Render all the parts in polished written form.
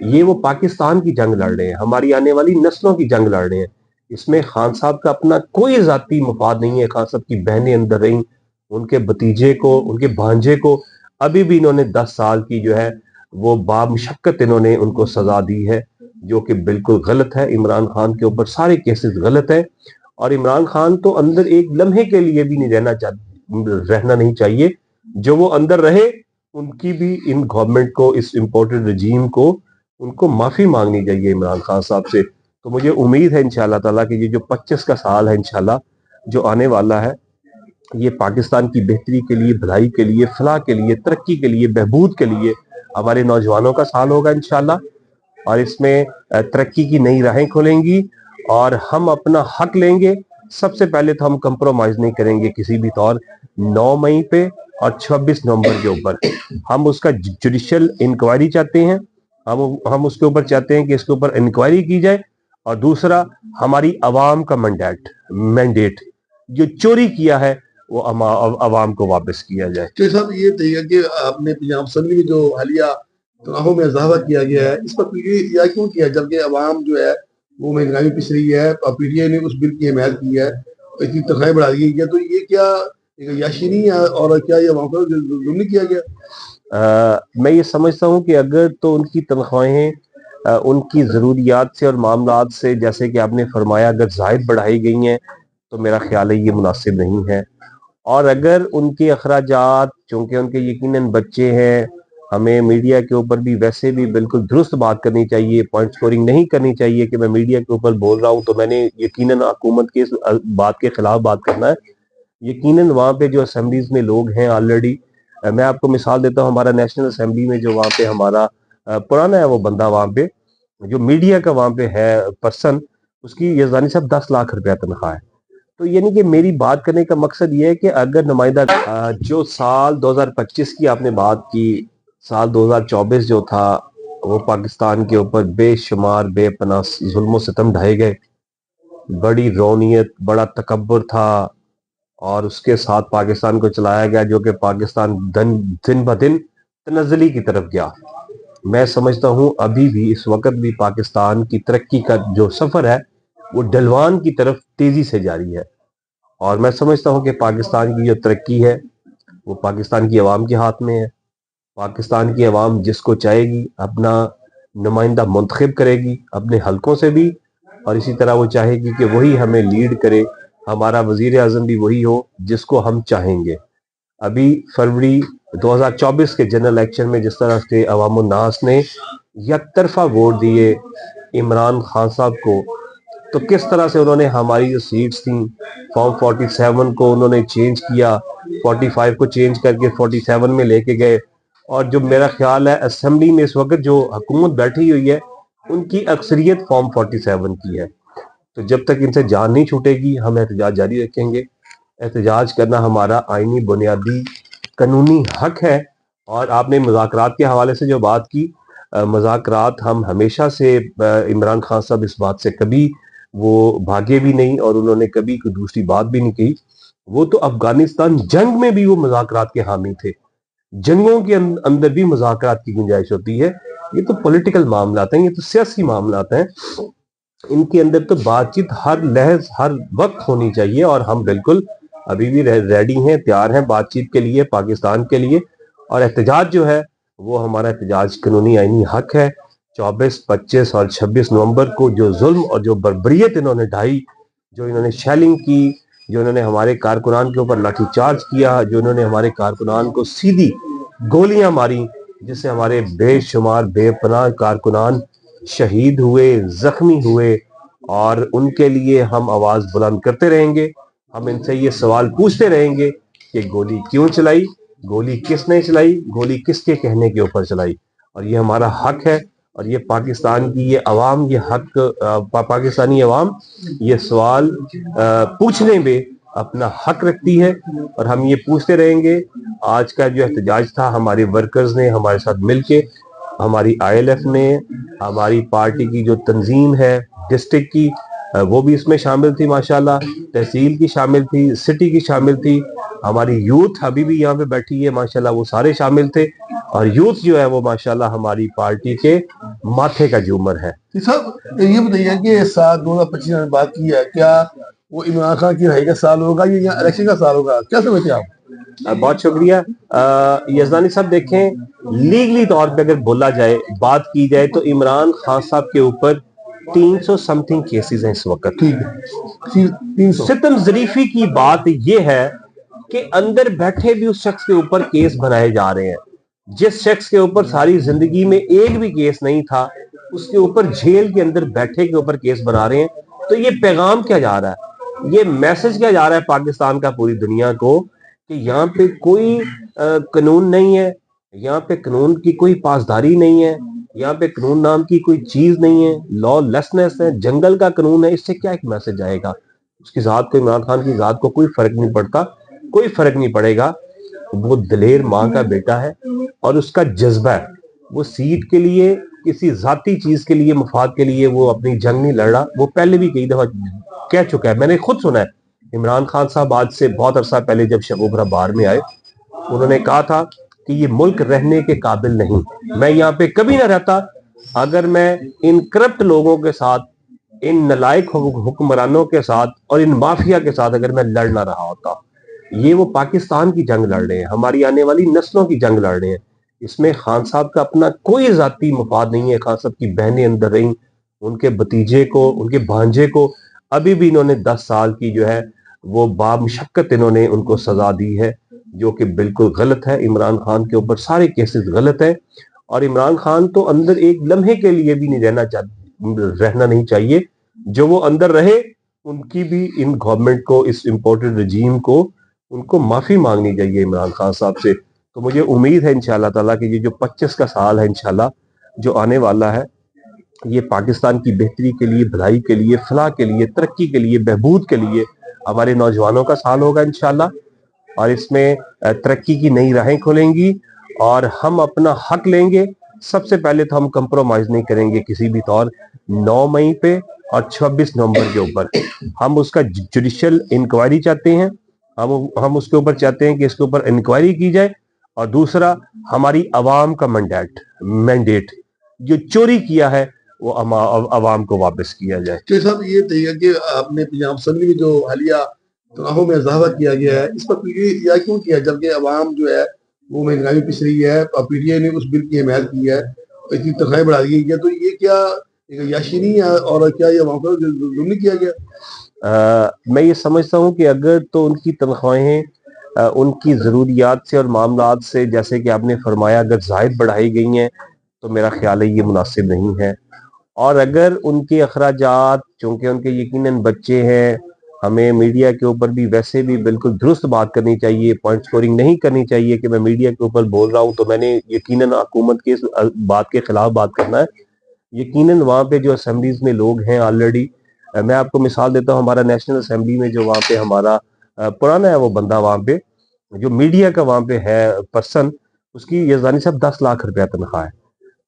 یہ وہ پاکستان کی جنگ لڑ رہے ہیں, ہماری آنے والی نسلوں کی جنگ لڑ رہے ہیں. اس میں خان صاحب کا اپنا کوئی ذاتی مفاد نہیں ہے. خان صاحب کی بہنیں اندر رہیں, ان کے بھتیجے کو, ان کے بھانجے کو ابھی بھی انہوں نے 10 سال کی جو ہے وہ بامشقت انہوں نے ان کو سزا دی ہے, جو کہ بالکل غلط ہے. عمران خان کے اوپر سارے کیسز غلط ہیں, اور عمران خان تو اندر ایک لمحے کے لیے بھی نہیں رہنا نہیں چاہیے. جو وہ اندر رہے ان کی بھی ان گورنمنٹ کو, اس امپورٹڈ رجیم کو, ان کو معافی مانگنی چاہیے عمران خان صاحب سے. تو مجھے امید ہے انشاءاللہ تعالیٰ کہ یہ جو 25 کا سال ہے انشاءاللہ جو آنے والا ہے, یہ پاکستان کی بہتری کے لیے, بھلائی کے لیے, فلاح کے لیے, ترقی کے لیے, بہبود کے لیے ہمارے نوجوانوں کا سال ہوگا انشاءاللہ. اور اس میں ترقی کی نئی راہیں کھلیں گی اور ہم اپنا حق لیں گے. سب سے پہلے تو ہم کمپرومائز نہیں کریں گے کسی بھی طور. 9 مئی پہ اور 26 نومبر کے اوپر ہم اس کا جوڈیشل انکوائری چاہتے ہیں. ہم اس کے اوپر چاہتے ہیں کہ اس کے اوپر انکوائری کی جائے. اور دوسرا, ہماری عوام کا مینڈیٹ جو چوری کیا ہے وہ عوام کو واپس کیا جائے. تو صاحب یہ بتائیے کہ آپ نے پنجاب اسمبلی میں جو حالیہ تنخواہوں میں اضافہ کیا گیا ہے, اس پر یا کیوں کیا, جبکہ عوام جو ہے وہ مہنگائی پس رہی ہے, اور پی ٹی آئی نے اس بل کی حمایت کی ہے, اتنی تنخواہیں بڑھا دی گئی ہے, تو یہ کیا یاشی نہیں ہے, اور کیا یہ عوام پر ظلم نہیں کیا گیا؟ میں یہ سمجھتا ہوں کہ اگر تو ان کی تنخواہیں ان کی ضروریات سے اور معاملات سے, جیسے کہ آپ نے فرمایا, اگر زائد بڑھائی گئی ہیں تو میرا خیال ہے یہ مناسب نہیں ہے. اور اگر ان کے اخراجات, چونکہ ان کے یقیناً بچے ہیں, ہمیں میڈیا کے اوپر بھی ویسے بھی بالکل درست بات کرنی چاہیے, پوائنٹ سکورنگ نہیں کرنی چاہیے کہ میں میڈیا کے اوپر بول رہا ہوں تو میں نے یقیناً حکومت کے بات کے خلاف بات کرنا ہے. یقیناً وہاں پہ جو اسمبلیز میں لوگ ہیں آلریڈی, میں آپ کو مثال دیتا ہوں, ہمارا نیشنل اسمبلی میں جو وہاں پہ ہمارا پرانا ہے وہ بندہ, وہاں پہ جو میڈیا کا وہاں پہ ہے پرسن, اس کی یزدانی صاحب 10 لاکھ روپیہ تنخواہ ہے. تو یعنی کہ میری بات کرنے کا مقصد یہ ہے کہ اگر نمائندہ جو سال 2025 کی آپ نے بات کی, سال 2024 جو تھا وہ پاکستان کے اوپر بے شمار بے پناہ ظلم و ستم ڈھائے گئے, بڑی رونیت, بڑا تکبر تھا, اور اس کے ساتھ پاکستان کو چلایا گیا جو کہ پاکستان دن بدن تنزلی کی طرف گیا. میں سمجھتا ہوں ابھی بھی اس وقت بھی پاکستان کی ترقی کا جو سفر ہے وہ ڈھلوان کی طرف تیزی سے جاری ہے. اور میں سمجھتا ہوں کہ پاکستان کی جو ترقی ہے وہ پاکستان کی عوام کے ہاتھ میں ہے. پاکستان کی عوام جس کو چاہے گی اپنا نمائندہ منتخب کرے گی اپنے حلقوں سے بھی, اور اسی طرح وہ چاہے گی کہ وہی ہمیں لیڈ کرے, ہمارا وزیر اعظم بھی وہی ہو جس کو ہم چاہیں گے. ابھی فروری 2024 کے جنرل الیکشن میں جس طرح سے عوام الناس نے یک طرفہ ووٹ دیے عمران خان صاحب کو, تو کس طرح سے انہوں نے ہماری جو سیٹس تھیں فارم 47 کو انہوں نے چینج کیا, 45 کو چینج کر کے 47 میں لے کے گئے. اور جو میرا خیال ہے اسمبلی میں اس وقت جو حکومت بیٹھی ہوئی ہے ان کی اکثریت فارم 47 کی ہے. تو جب تک ان سے جان نہیں چھوٹے گی ہم احتجاج جاری رکھیں گے. احتجاج کرنا ہمارا آئینی بنیادی قانونی حق ہے. اور آپ نے مذاکرات کے حوالے سے جو بات کی, مذاکرات ہم ہمیشہ سے, عمران خان صاحب اس بات سے کبھی وہ بھاگے بھی نہیں اور انہوں نے کبھی کوئی دوسری بات بھی نہیں کہی. وہ تو افغانستان جنگ میں بھی وہ مذاکرات کے حامی تھے, جنگوں کے اندر بھی مذاکرات کی گنجائش ہوتی ہے. یہ تو پولیٹیکل معاملات ہیں, یہ تو سیاسی معاملات ہیں, ان کے اندر تو بات چیت ہر لحظ ہر وقت ہونی چاہیے. اور ہم بالکل ابھی بھی ریڈی ہیں, تیار ہیں بات چیت کے لیے پاکستان کے لیے. اور احتجاج جو ہے وہ ہمارا احتجاج قانونی آئینی حق ہے. 24, 25 اور 26 نومبر کو جو ظلم اور جو بربریت انہوں نے ڈھائی, جو انہوں نے شیلنگ کی, جو انہوں نے ہمارے کارکنان کے اوپر لاٹھی چارج کیا, جو انہوں نے ہمارے کارکنان کو سیدھی گولیاں ماری, جس سے ہمارے بے شمار بے پناہ کارکنان شہید ہوئے, زخمی ہوئے. اور ان کے لیے ہم آواز بلند کرتے رہیں گے. ہم ان سے یہ سوال پوچھتے رہیں گے کہ گولی کیوں چلائی, گولی کس نے چلائی, گولی کس کے کہنے کے اوپر چلائی. اور یہ ہمارا حق ہے, اور یہ پاکستان کی یہ عوام, یہ حق پاکستانی عوام یہ سوال پوچھنے میں اپنا حق رکھتی ہے. اور ہم یہ پوچھتے رہیں گے. آج کا جو احتجاج تھا ہمارے ورکرز نے ہمارے ساتھ مل کے, ہماری ILF نے, ہماری پارٹی کی جو تنظیم ہے ڈسٹرکٹ کی وہ بھی اس میں شامل تھی ماشاءاللہ, تحصیل کی شامل تھی, سٹی کی شامل تھی, ہماری یوتھ ابھی بھی یہاں پہ بیٹھی ہے ماشاءاللہ, وہ سارے شامل تھے. اور یوتھ جو ہے وہ ماشاءاللہ ہماری پارٹی کے ماتھے کا جومر ہے. صاحب یہ بتائیے کہ سال 2025 میں بات کی ہے، کیا وہ عمران خان کی رہائی کا سال ہوگا یا الیکشن کا سال ہوگا، کیا سمجھتے ہیں آپ؟ بہت شکریہ. یزدانی صاحب دیکھیں، لیگلی طور پہ اگر بولا جائے، بات کی جائے تو عمران خان صاحب کے اوپر 300 سم تھنگ کیسز ہیں اس وقت. ٹھیک ہے، 300. ستم ظریفی کی بات یہ ہے کہ اندر بیٹھے بھی اس شخص کے اوپر کیس بنائے جا رہے ہیں. جس شخص کے اوپر ساری زندگی میں ایک بھی کیس نہیں تھا، اس کے اوپر جیل کے اندر بیٹھے کے اوپر کیس بنا رہے ہیں. تو یہ پیغام کیا جا رہا ہے، یہ میسج کیا جا رہا ہے پاکستان کا پوری دنیا کو کہ یہاں پہ کوئی قانون نہیں ہے، یہاں پہ قانون کی کوئی پاسداری نہیں ہے، یہاں پہ قانون نام کی کوئی چیز نہیں ہے، لا لیسنس ہے، جنگل کا قانون ہے. اس سے کیا ایک میسج آئے گا؟ اس کی ذات کو، عمران خان کی ذات کو کوئی فرق نہیں پڑتا، کوئی فرق نہیں پڑے گا. وہ دلیر ماں کا بیٹا ہے اور اس کا جذبہ ہے. وہ سیٹ کے لیے، کسی ذاتی چیز کے لیے، مفاد کے لیے وہ اپنی جنگ نہیں لڑ رہا. وہ پہلے بھی کئی دفعہ کہہ چکا ہے، میں نے خود سنا ہے. عمران خان صاحب آج سے بہت عرصہ پہلے جب شگوفہ بار میں آئے، انہوں نے کہا تھا کہ یہ ملک رہنے کے قابل نہیں، میں یہاں پہ کبھی نہ رہتا اگر میں ان کرپٹ لوگوں کے ساتھ، ان نالائق حکمرانوں کے ساتھ اور ان مافیا کے ساتھ اگر میں لڑ نہ رہا ہوتا. یہ وہ پاکستان کی جنگ لڑ رہے ہیں، ہماری آنے والی نسلوں کی جنگ لڑ رہے ہیں. اس میں خان صاحب کا اپنا کوئی ذاتی مفاد نہیں ہے. خان صاحب کی بہنیں اندر رہیں، ان کے بھتیجے کو، ان کے بھانجے کو ابھی بھی انہوں نے 10 سال کی جو ہے وہ بامشقت انہوں نے ان کو سزا دی ہے، جو کہ بالکل غلط ہے. عمران خان کے اوپر سارے کیسز غلط ہیں اور عمران خان تو اندر ایک لمحے کے لیے بھی نہیں رہنا نہیں چاہیے. جو وہ اندر رہے، ان کی بھی ان گورنمنٹ کو، اس امپورٹڈ رجیم کو، ان کو معافی مانگنی چاہیے عمران خان صاحب سے. تو مجھے امید ہے انشاءاللہ تعالیٰ کہ یہ جو 25 کا سال ہے انشاءاللہ جو آنے والا ہے، یہ پاکستان کی بہتری کے لیے، بھلائی کے لیے، فلاح کے لیے، ترقی کے لیے، بہبود کے لیے ہمارے نوجوانوں کا سال ہوگا انشاءاللہ. اور اس میں ترقی کی نئی راہیں کھلیں گی اور ہم اپنا حق لیں گے. سب سے پہلے تو ہم کمپرومائز نہیں کریں گے کسی بھی طور. 9 مئی پہ اور 26 نومبر کے اوپر ہم اس کا جوڈیشل انکوائری چاہتے ہیں. ہم اس کے اوپر چاہتے ہیں کہ اس کے اوپر انکوائری کی جائے. اور دوسرا، ہماری عوام کا مینڈیٹ جو چوری کیا ہے وہ عوام کو واپس کیا جائے. تو صاحب یہ بتائیے کہ آپ نے پنجاب اسمبلی میں جو حالیہ تنخواہوں میں اضافہ کیا گیا ہے، اس پر یا کیوں کیا، جبکہ عوام جو ہے وہ مہنگائی پس رہی ہے اور پی ٹی آئی نے اس بل کی حمایت کی ہے، اتنی تنخواہیں بڑھا دی گئی ہے، تو یہ کیا یاشی نہیں ہے اور کیا یہ عوام کو ظلم نہیں کیا گیا؟ میں یہ سمجھتا ہوں کہ اگر تو ان کی تنخواہیں ان کی ضروریات سے اور معاملات سے، جیسے کہ آپ نے فرمایا، اگر زائد بڑھائی گئی ہیں تو میرا خیال ہے یہ مناسب نہیں ہے. اور اگر ان کے اخراجات، چونکہ ان کے یقیناً بچے ہیں، ہمیں میڈیا کے اوپر بھی ویسے بھی بالکل درست بات کرنی چاہیے، پوائنٹ سکورنگ نہیں کرنی چاہیے کہ میں میڈیا کے اوپر بول رہا ہوں تو میں نے یقیناً حکومت کے بات کے خلاف بات کرنا ہے. یقیناً وہاں پہ جو اسمبلیز میں لوگ ہیں آلریڈی، میں آپ کو مثال دیتا ہوں، ہمارا نیشنل اسمبلی میں جو وہاں پہ ہمارا پرانا ہے وہ بندہ، وہاں پہ جو میڈیا کا وہاں پہ ہے پرسن، اس کی یزدانی صاحب 10 لاکھ روپیہ تنخواہ ہے.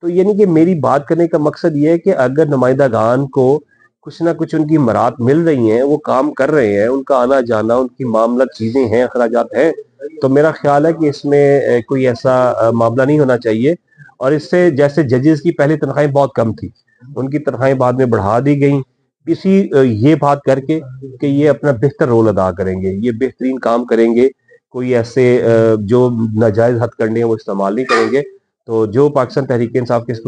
تو یعنی کہ میری بات کرنے کا مقصد یہ ہے کہ اگر نمائندہ گان کو کچھ نہ کچھ ان کی مراد مل رہی ہیں، وہ کام کر رہے ہیں، ان کا آنا جانا، ان کی معاملات چیزیں ہیں، اخراجات ہیں، تو میرا خیال ہے کہ اس میں کوئی ایسا معاملہ نہیں ہونا چاہیے. اور اس سے، جیسے ججز کی پہلے تنخواہیں بہت کم تھی، ان کی تنخواہیں بعد میں بڑھا دی گئیں، کسی یہ بات کر کے کہ یہ اپنا بہتر رول ادا کریں گے، یہ بہترین کام کریں گے، کوئی ایسے جو ناجائز حد کرنے ہیں وہ استعمال نہیں کریں گے. تو جو پاکستان تحریک انصاف کے